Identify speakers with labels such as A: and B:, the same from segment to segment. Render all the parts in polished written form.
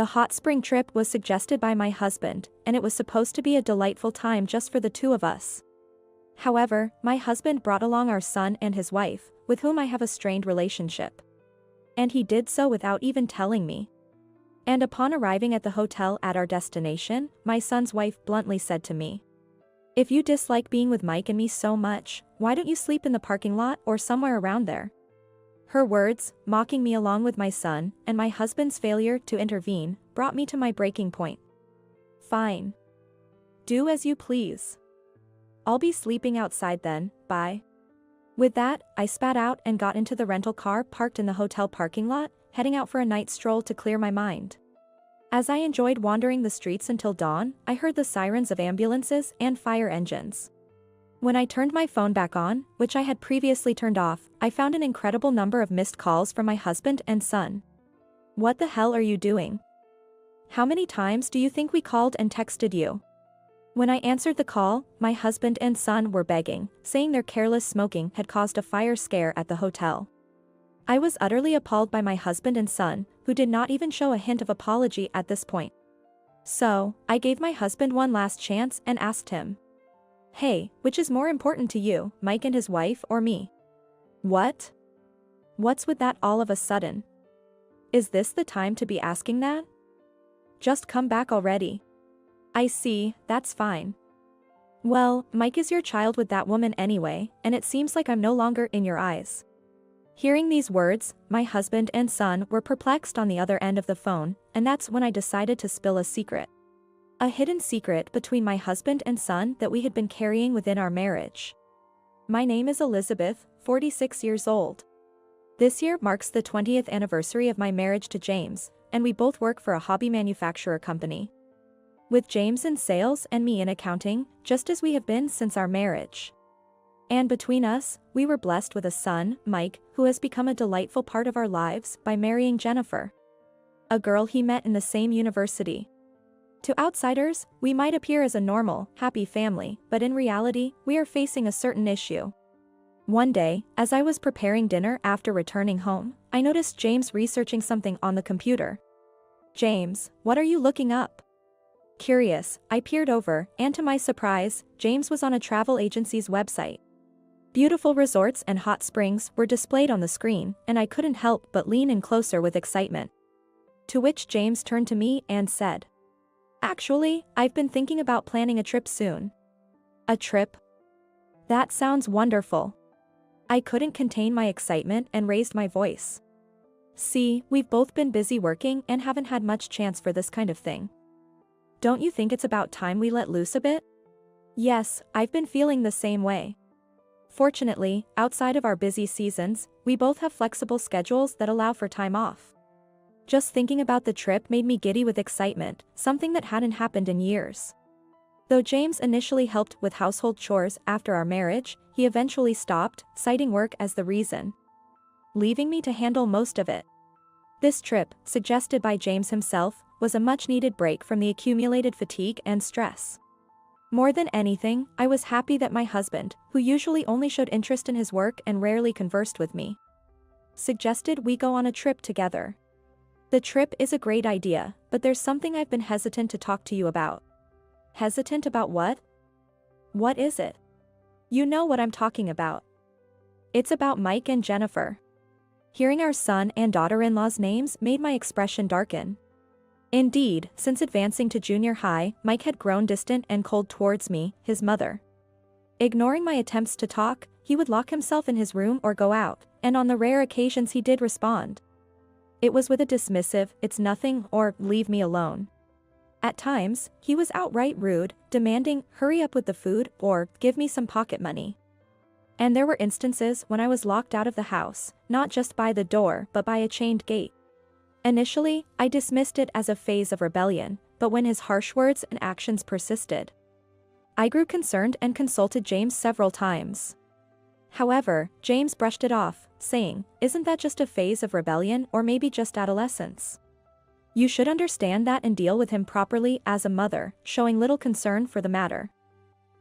A: The hot spring trip was suggested by my husband, and it was supposed to be a delightful time just for the two of us. However, my husband brought along our son and his wife, with whom I have a strained relationship. And he did so without even telling me. And upon arriving at the hotel at our destination, my son's wife bluntly said to me, "If you dislike being with Mike and me so much, why don't you sleep in the parking lot or somewhere around there?" Her words, mocking me along with my son, and my husband's failure to intervene, brought me to my breaking point. "Fine. Do as you please. I'll be sleeping outside then, bye." With that, I spat out and got into the rental car parked in the hotel parking lot, heading out for a night stroll to clear my mind. As I enjoyed wandering the streets until dawn, I heard the sirens of ambulances and fire engines. When I turned my phone back on, which I had previously turned off, I found an incredible number of missed calls from my husband and son. "What the hell are you doing? How many times do you think we called and texted you?" When I answered the call, my husband and son were begging, saying their careless smoking had caused a fire scare at the hotel. I was utterly appalled by my husband and son, who did not even show a hint of apology at this point. So, I gave my husband one last chance and asked him, "Hey, which is more important to you, Mike and his wife or me?" "What? What's with that all of a sudden? Is this the time to be asking that? Just come back already." "I see, that's fine. Well, Mike is your child with that woman anyway, and it seems like I'm no longer in your eyes." Hearing these words, my husband and son were perplexed on the other end of the phone, and that's when I decided to spill a secret. A hidden secret between my husband and son that we had been carrying within our marriage. My name is Elizabeth, 46 years old. This year marks the 20th anniversary of my marriage to James, and we both work for a hobby manufacturer company. With James in sales and me in accounting, just as we have been since our marriage. And between us, we were blessed with a son, Mike, who has become a delightful part of our lives by marrying Jennifer, a girl he met in the same university. To outsiders, we might appear as a normal, happy family, but in reality, we are facing a certain issue. One day, as I was preparing dinner after returning home, I noticed James researching something on the computer. "James, what are you looking up?" Curious, I peered over, and to my surprise, James was on a travel agency's website. Beautiful resorts and hot springs were displayed on the screen, and I couldn't help but lean in closer with excitement. To which James turned to me and said, "Actually, I've been thinking about planning a trip soon." "A trip? That sounds wonderful." I couldn't contain my excitement and raised my voice. "See, we've both been busy working and haven't had much chance for this kind of thing. Don't you think it's about time we let loose a bit?" "Yes, I've been feeling the same way. Fortunately, outside of our busy seasons, we both have flexible schedules that allow for time off." Just thinking about the trip made me giddy with excitement, something that hadn't happened in years. Though James initially helped with household chores after our marriage, he eventually stopped, citing work as the reason, leaving me to handle most of it. This trip, suggested by James himself, was a much-needed break from the accumulated fatigue and stress. More than anything, I was happy that my husband, who usually only showed interest in his work and rarely conversed with me, suggested we go on a trip together. The trip is a great idea, but there's something I've been hesitant to talk to you about. Hesitant about what? What is it? You know what I'm talking about. It's about Mike and Jennifer. Hearing our son and daughter-in-law's names made my expression darken. Indeed, since advancing to junior high, Mike had grown distant and cold towards me, his mother. Ignoring my attempts to talk, he would lock himself in his room or go out, and on the rare occasions he did respond, it was with a dismissive, "It's nothing," or "Leave me alone." At times, he was outright rude, demanding, "Hurry up with the food," or "Give me some pocket money." And there were instances when I was locked out of the house, not just by the door but by a chained gate. Initially, I dismissed it as a phase of rebellion, but when his harsh words and actions persisted, I grew concerned and consulted James several times. However, James brushed it off, saying, "Isn't that just a phase of rebellion or maybe just adolescence? You should understand that and deal with him properly as a mother," showing little concern for the matter.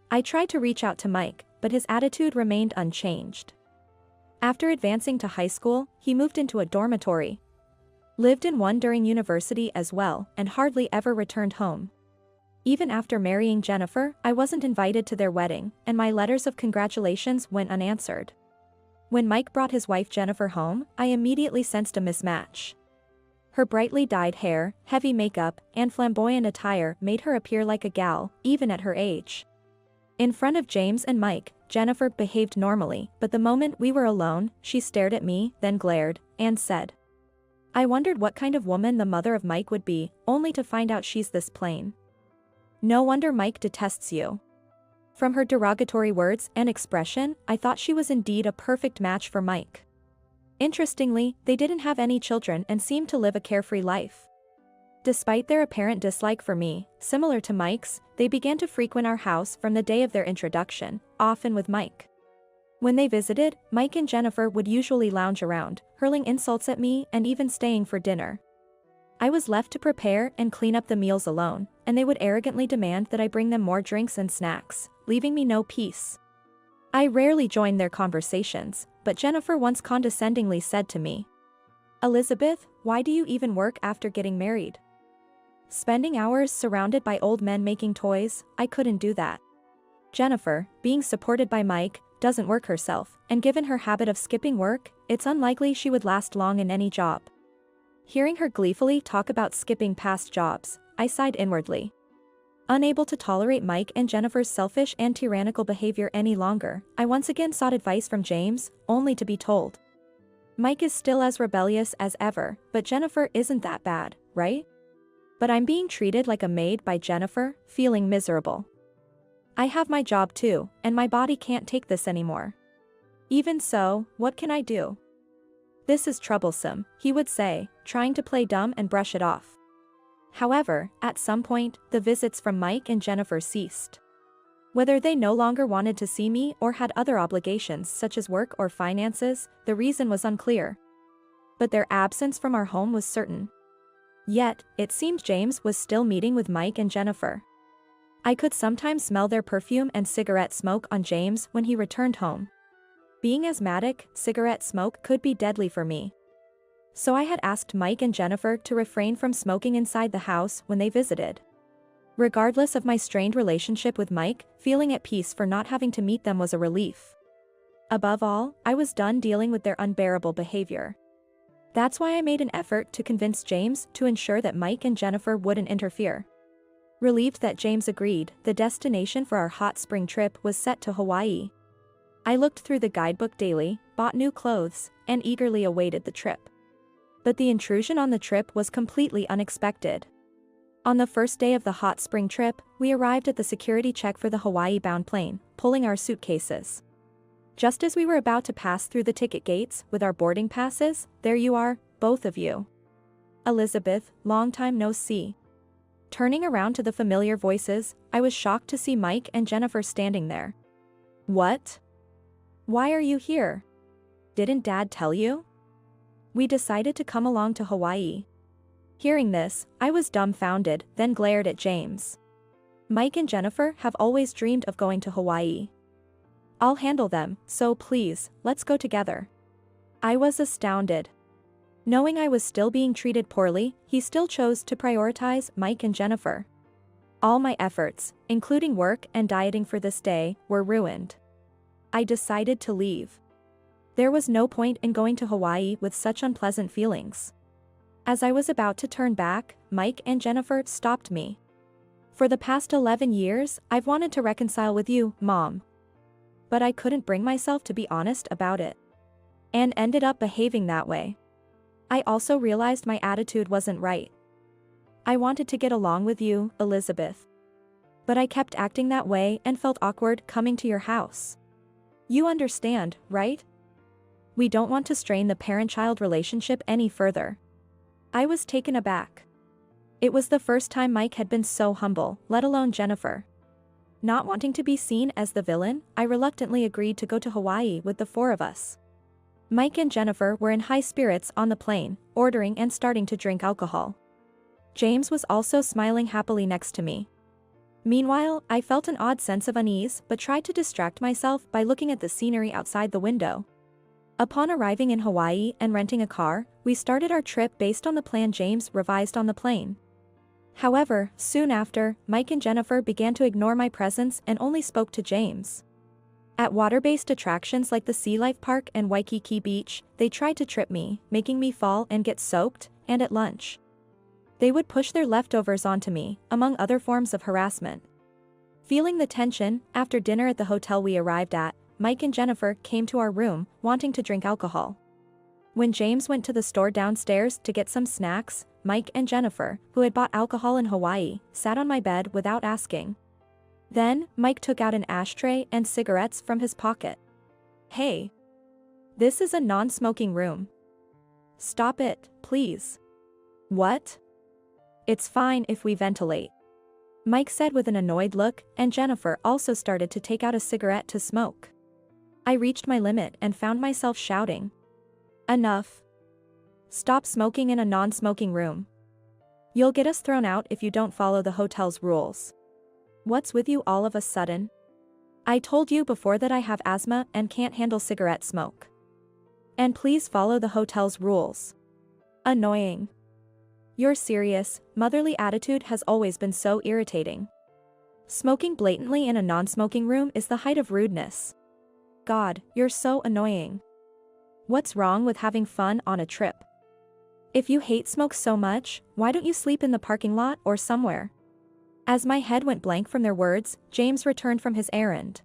A: I tried to reach out to Mike, but his attitude remained unchanged. After advancing to high school, he moved into a dormitory. Lived in one during university as well, and hardly ever returned home. Even after marrying Jennifer, I wasn't invited to their wedding, and my letters of congratulations went unanswered. When Mike brought his wife Jennifer home, I immediately sensed a mismatch. Her brightly dyed hair, heavy makeup, and flamboyant attire made her appear like a gal, even at her age. In front of James and Mike, Jennifer behaved normally, but the moment we were alone, she stared at me, then glared, and said, "I wondered what kind of woman the mother of Mike would be, only to find out she's this plain. No wonder Mike detests you." From her derogatory words and expression, I thought she was indeed a perfect match for Mike. Interestingly, they didn't have any children and seemed to live a carefree life. Despite their apparent dislike for me, similar to Mike's, they began to frequent our house from the day of their introduction, often with Mike. When they visited, Mike and Jennifer would usually lounge around, hurling insults at me and even staying for dinner. I was left to prepare and clean up the meals alone, and they would arrogantly demand that I bring them more drinks and snacks, leaving me no peace. I rarely joined their conversations, but Jennifer once condescendingly said to me, "Elizabeth, why do you even work after getting married? Spending hours surrounded by old men making toys, I couldn't do that." Jennifer, being supported by Mike, doesn't work herself, and given her habit of skipping work, it's unlikely she would last long in any job. Hearing her gleefully talk about skipping past jobs, I sighed inwardly. Unable to tolerate Mike and Jennifer's selfish and tyrannical behavior any longer, I once again sought advice from James, only to be told, "Mike is still as rebellious as ever, but Jennifer isn't that bad, right?" But I'm being treated like a maid by Jennifer, feeling miserable. I have my job too, and my body can't take this anymore. Even so, what can I do? "This is troublesome," he would say, trying to play dumb and brush it off. However, at some point, the visits from Mike and Jennifer ceased. Whether they no longer wanted to see me or had other obligations such as work or finances, the reason was unclear. But their absence from our home was certain. Yet, it seemed James was still meeting with Mike and Jennifer. I could sometimes smell their perfume and cigarette smoke on James when he returned home. Being asthmatic, cigarette smoke could be deadly for me. So I had asked Mike and Jennifer to refrain from smoking inside the house when they visited. Regardless of my strained relationship with Mike, feeling at peace for not having to meet them was a relief. Above all, I was done dealing with their unbearable behavior. That's why I made an effort to convince James to ensure that Mike and Jennifer wouldn't interfere. Relieved that James agreed, the destination for our hot spring trip was set to Hawaii. I looked through the guidebook daily, bought new clothes, and eagerly awaited the trip. But the intrusion on the trip was completely unexpected. On the first day of the hot spring trip, we arrived at the security check for the Hawaii-bound plane, pulling our suitcases. Just as we were about to pass through the ticket gates with our boarding passes, there you are, both of you. Elizabeth, long time no see. Turning around to the familiar voices, I was shocked to see Mike and Jennifer standing there. "What? Why are you here? Didn't Dad tell you?" "We decided to come along to Hawaii." Hearing this, I was dumbfounded, then glared at James. "Mike and Jennifer have always dreamed of going to Hawaii. I'll handle them, so please, let's go together." I was astounded. Knowing I was still being treated poorly, he still chose to prioritize Mike and Jennifer. All my efforts, including work and dieting for this day, were ruined. I decided to leave. There was no point in going to Hawaii with such unpleasant feelings. As I was about to turn back, Mike and Jennifer stopped me. "For the past 11 years, I've wanted to reconcile with you, Mom. But I couldn't bring myself to be honest about it. And ended up behaving that way. I also realized my attitude wasn't right. I wanted to get along with you, Elizabeth. But I kept acting that way and felt awkward coming to your house. You understand, right? We don't want to strain the parent-child relationship any further." I was taken aback. It was the first time Mike had been so humble, let alone Jennifer. Not wanting to be seen as the villain, I reluctantly agreed to go to Hawaii with the four of us. Mike and Jennifer were in high spirits on the plane, ordering and starting to drink alcohol. James was also smiling happily next to me. Meanwhile, I felt an odd sense of unease but tried to distract myself by looking at the scenery outside the window. Upon arriving in Hawaii and renting a car, we started our trip based on the plan James revised on the plane. However, soon after, Mike and Jennifer began to ignore my presence and only spoke to James. At water-based attractions like the Sea Life Park and Waikiki Beach, they tried to trip me, making me fall and get soaked, and at lunch, they would push their leftovers onto me, among other forms of harassment. Feeling the tension, after dinner at the hotel we arrived at, Mike and Jennifer came to our room, wanting to drink alcohol. When James went to the store downstairs to get some snacks, Mike and Jennifer, who had bought alcohol in Hawaii, sat on my bed without asking. Then, Mike took out an ashtray and cigarettes from his pocket. "Hey. This is a non-smoking room. Stop it, please." "What?" "It's fine if we ventilate," Mike said with an annoyed look, and Jennifer also started to take out a cigarette to smoke. I reached my limit and found myself shouting, "Enough. Stop smoking in a non-smoking room. You'll get us thrown out if you don't follow the hotel's rules. What's with you all of a sudden? I told you before that I have asthma and can't handle cigarette smoke. And please follow the hotel's rules." Annoying. Your serious, motherly attitude has always been so irritating. Smoking blatantly in a non-smoking room is the height of rudeness. God, you're so annoying. What's wrong with having fun on a trip? If you hate smoke so much, why don't you sleep in the parking lot or somewhere? As my head went blank from their words, James returned from his errand.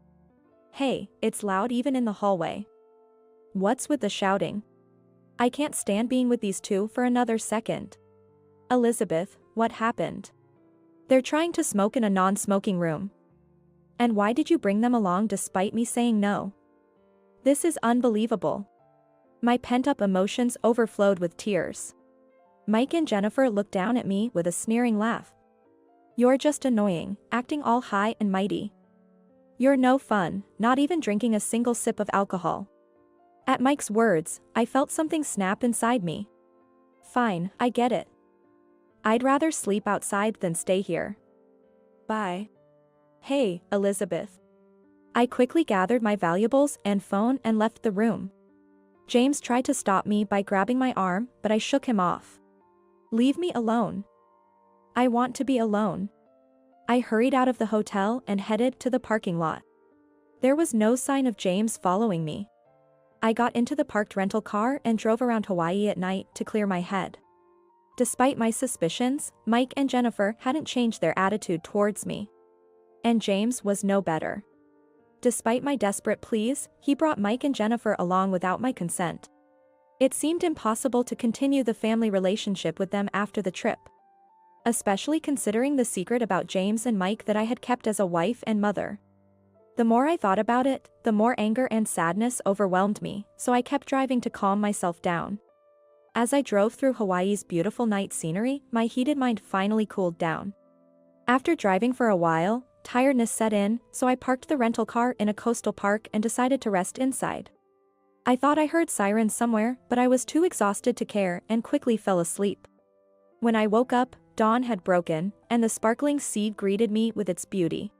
A: "Hey, it's loud even in the hallway. What's with the shouting? I can't stand being with these two for another second." "Elizabeth, what happened? They're trying to smoke in a non-smoking room. And why did you bring them along despite me saying no? This is unbelievable." My pent-up emotions overflowed with tears. Mike and Jennifer looked down at me with a sneering laugh. "You're just annoying, acting all high and mighty. You're no fun, not even drinking a single sip of alcohol." At Mike's words, I felt something snap inside me. Fine, I get it. I'd rather sleep outside than stay here. Bye. Hey, Elizabeth. I quickly gathered my valuables and phone and left the room. James tried to stop me by grabbing my arm, but I shook him off. "Leave me alone. I want to be alone." I hurried out of the hotel and headed to the parking lot. There was no sign of James following me. I got into the parked rental car and drove around Hawaii at night to clear my head. Despite my suspicions, Mike and Jennifer hadn't changed their attitude towards me. And James was no better. Despite my desperate pleas, he brought Mike and Jennifer along without my consent. It seemed impossible to continue the family relationship with them after the trip. Especially considering the secret about James and Mike that I had kept as a wife and mother. The more I thought about it, the more anger and sadness overwhelmed me, so I kept driving to calm myself down. As I drove through Hawaii's beautiful night scenery, my heated mind finally cooled down. After driving for a while, tiredness set in, so I parked the rental car in a coastal park and decided to rest inside. I thought I heard sirens somewhere, but I was too exhausted to care and quickly fell asleep. When I woke up, dawn had broken, and the sparkling sea greeted me with its beauty.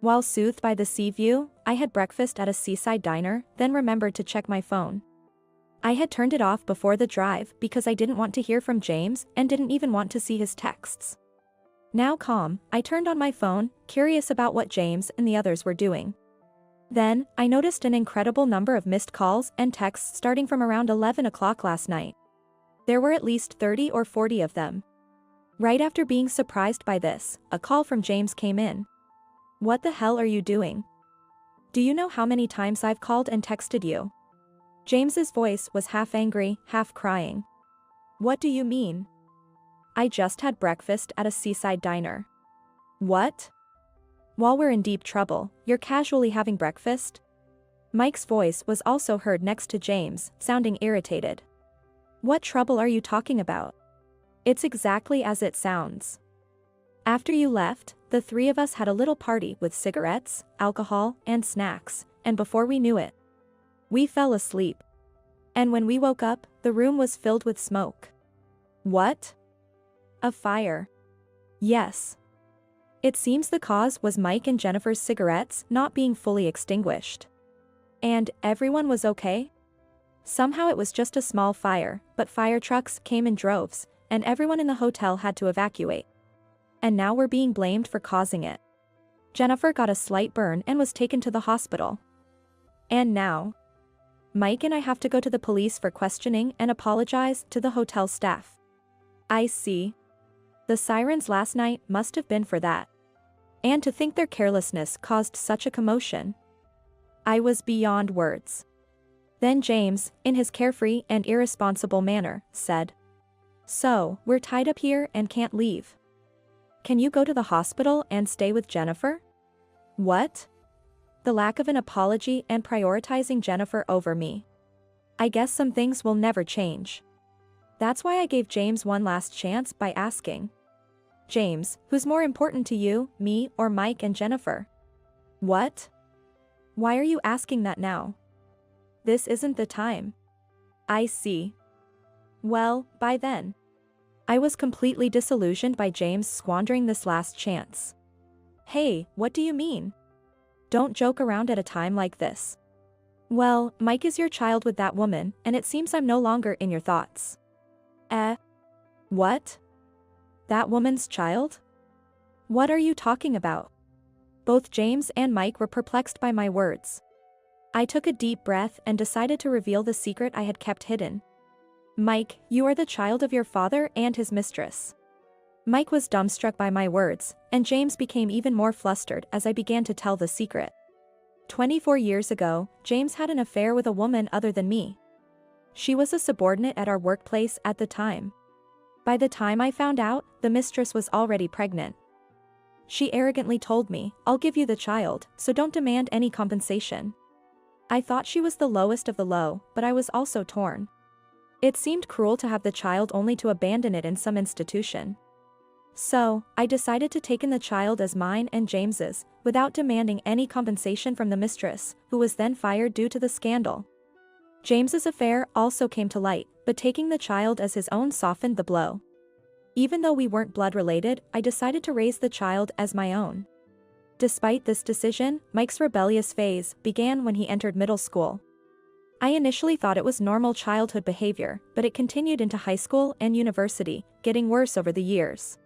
A: While soothed by the sea view, I had breakfast at a seaside diner, then remembered to check my phone. I had turned it off before the drive because I didn't want to hear from James and didn't even want to see his texts. Now calm, I turned on my phone, curious about what James and the others were doing. Then, I noticed an incredible number of missed calls and texts starting from around 11 o'clock last night. There were at least 30 or 40 of them. Right after being surprised by this, a call from James came in. "What the hell are you doing? Do you know how many times I've called and texted you?" James's voice was half angry, half crying. "What do you mean? I just had breakfast at a seaside diner." "What? While we're in deep trouble, you're casually having breakfast?" Mike's voice was also heard next to James, sounding irritated. "What trouble are you talking about? It's exactly as it sounds. After you left, the three of us had a little party with cigarettes, alcohol, and snacks, and before we knew it, we fell asleep. And when we woke up, the room was filled with smoke." "What? A fire?" "Yes. It seems the cause was Mike and Jennifer's cigarettes not being fully extinguished." "And everyone was okay?" Somehow it was just a small fire, but fire trucks came in droves, and everyone in the hotel had to evacuate. And now we're being blamed for causing it. Jennifer got a slight burn and was taken to the hospital. And now, Mike and I have to go to the police for questioning and apologize to the hotel staff. I see. The sirens last night must have been for that. And to think their carelessness caused such a commotion. I was beyond words. Then James, in his carefree and irresponsible manner, said, "So, we're tied up here and can't leave. Can you go to the hospital and stay with Jennifer?" What? The lack of an apology and prioritizing Jennifer over me. I guess some things will never change. That's why I gave James one last chance by asking, "James, who's more important to you, me or Mike and Jennifer?" What? Why are you asking that now? This isn't the time. I see. Well, by then. I was completely disillusioned by James squandering this last chance. Hey, what do you mean? Don't joke around at a time like this. Well, Mike is your child with that woman, and it seems I'm no longer in your thoughts. What? That woman's child? What are you talking about? Both James and Mike were perplexed by my words. I took a deep breath and decided to reveal the secret I had kept hidden. Mike, you are the child of your father and his mistress. Mike was dumbstruck by my words, and James became even more flustered as I began to tell the secret. 24 years ago, James had an affair with a woman other than me. She was a subordinate at our workplace at the time. By the time I found out, the mistress was already pregnant. She arrogantly told me, "I'll give you the child, so don't demand any compensation." I thought she was the lowest of the low, but I was also torn. It seemed cruel to have the child only to abandon it in some institution. So, I decided to take in the child as mine and James's, without demanding any compensation from the mistress, who was then fired due to the scandal. James's affair also came to light, but taking the child as his own softened the blow. Even though we weren't blood related, I decided to raise the child as my own. Despite this decision, Mike's rebellious phase began when he entered middle school. I initially thought it was normal childhood behavior, but it continued into high school and university, getting worse over the years.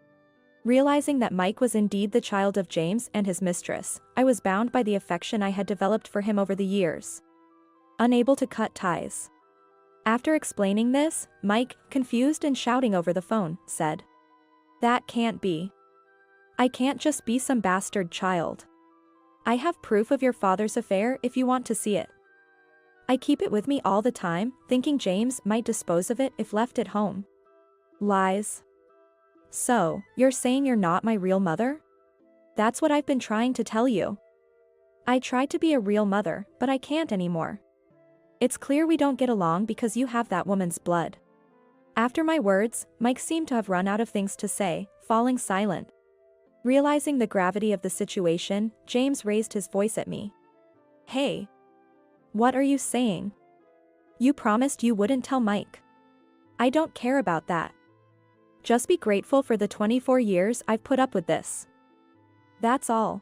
A: Realizing that Mike was indeed the child of James and his mistress, I was bound by the affection I had developed for him over the years. Unable to cut ties. After explaining this, Mike, confused and shouting over the phone, said, "That can't be. I can't just be some bastard child. I have proof of your father's affair if you want to see it. I keep it with me all the time, thinking James might dispose of it if left at home." Lies. So, you're saying you're not my real mother? That's what I've been trying to tell you. I tried to be a real mother, but I can't anymore. It's clear we don't get along because you have that woman's blood. After my words, Mike seemed to have run out of things to say, falling silent. Realizing the gravity of the situation, James raised his voice at me. "Hey. What are you saying? You promised you wouldn't tell Mike. I don't care about that. Just be grateful for the 24 years I've put up with this. That's all."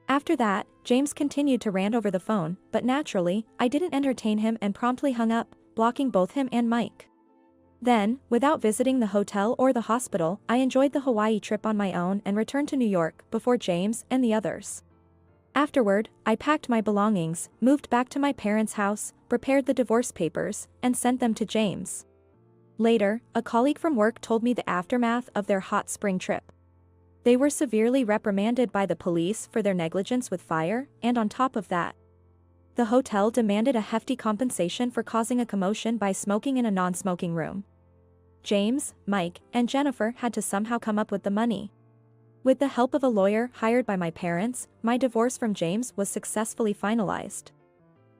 A: After that, James continued to rant over the phone, but naturally, I didn't entertain him and promptly hung up, blocking both him and Mike. Then, without visiting the hotel or the hospital, I enjoyed the Hawaii trip on my own and returned to New York before James and the others. Afterward, I packed my belongings, moved back to my parents' house, prepared the divorce papers, and sent them to James. Later, a colleague from work told me the aftermath of their hot spring trip. They were severely reprimanded by the police for their negligence with fire, and on top of that, the hotel demanded a hefty compensation for causing a commotion by smoking in a non-smoking room. James, Mike, and Jennifer had to somehow come up with the money. With the help of a lawyer hired by my parents, my divorce from James was successfully finalized.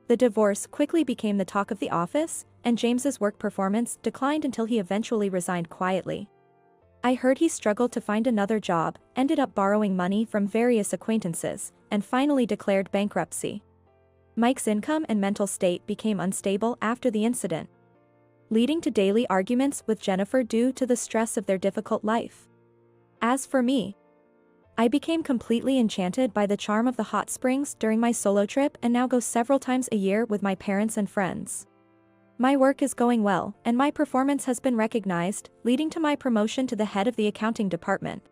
A: The divorce quickly became the talk of the office, and James's work performance declined until he eventually resigned quietly. I heard he struggled to find another job, ended up borrowing money from various acquaintances, and finally declared bankruptcy. Mike's income and mental state became unstable after the incident, leading to daily arguments with Jennifer due to the stress of their difficult life. As for me, I became completely enchanted by the charm of the hot springs during my solo trip and now go several times a year with my parents and friends. My work is going well, and my performance has been recognized, leading to my promotion to the head of the accounting department.